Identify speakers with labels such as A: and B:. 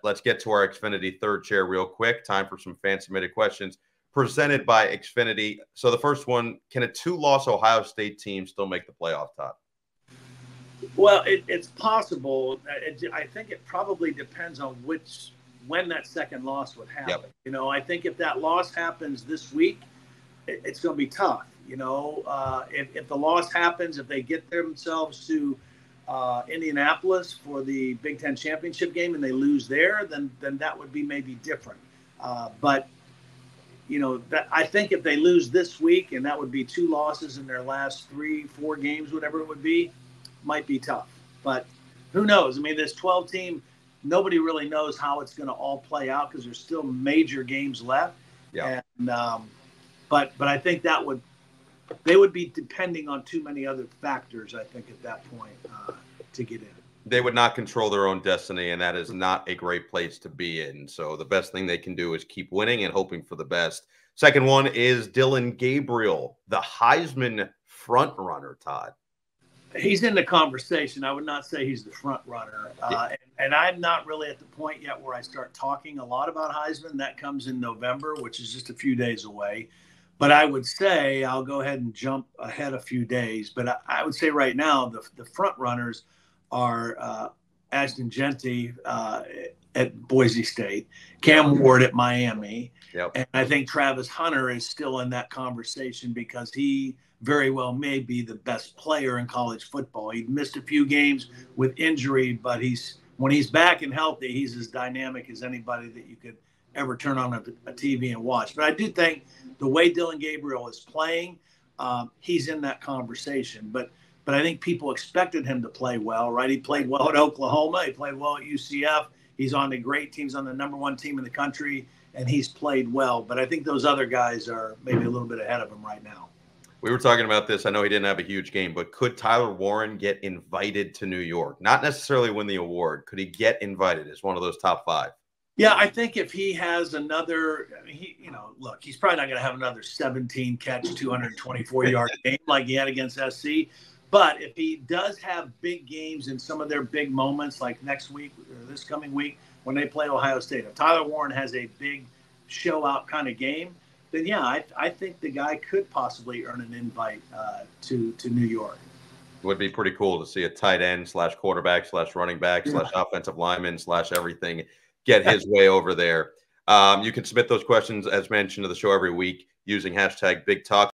A: let's get to our Xfinity third chair real quick. Time for some fan-submitted questions presented by Xfinity. So the first one, can a two-loss Ohio State team still make the playoff, Todd?
B: Well, it's possible. I think it probably depends on when that second loss would happen.
A: Yep.
B: You know, I think if that loss happens this week, it's going to be tough. You know, if the loss happens, if they get themselves to Indianapolis for the Big Ten championship game and they lose there, then that would be maybe different. But you know, I think if they lose this week, and that would be 2 losses in their last 3-4 games, whatever it would be, might be tough. But who knows? I mean, this 12 team, nobody really knows how it's going to all play out because there's still major games left.
A: Yeah.
B: And but I think they would be depending on too many other factors, I think, at that point to get in.
A: They would not control their own destiny, and that is not a great place to be in. So the best thing they can do is keep winning and hoping for the best. Second one is Dillon Gabriel, the Heisman front runner, Todd.
B: He's in the conversation. I would not say he's the front runner. And I'm not really at the point yet where I start talking a lot about Heisman. That comes in November, which is just a few days away. But I would say, I'll go ahead and jump ahead a few days. But I would say right now, the front runners are Ashton Jeanty at Boise State, Cam Ward at Miami.
A: Yep.
B: And I think Travis Hunter is still in that conversation because he very well may be the best player in college football. He missed a few games with injury, but when he's back and healthy, he's as dynamic as anybody that you could ever turn on a TV and watch. But I do think the way Dillon Gabriel is playing, he's in that conversation. But I think people expected him to play well, right? He played well at Oklahoma. He played well at UCF. He's on the great teams, on the #1 team in the country, and he's played well. But I think those other guys are maybe a little bit ahead of him right now.
A: We were talking about this. I know he didn't have a huge game, but could Tyler Warren get invited to New York? Not necessarily win the award. Could he get invited as one of those top 5?
B: Yeah, I think if he has another, look, he's probably not going to have another 17-catch, 224-yard game like he had against SC. But if he does have big games in some of their big moments, like next week or this coming week when they play Ohio State, if Tyler Warren has a big show-out kind of game, then, yeah, I think the guy could possibly earn an invite to New York.
A: It would be pretty cool to see a tight end / quarterback / running back / offensive lineman / everything get his way over there. You can submit those questions, as mentioned, to the show every week using #BigTalk.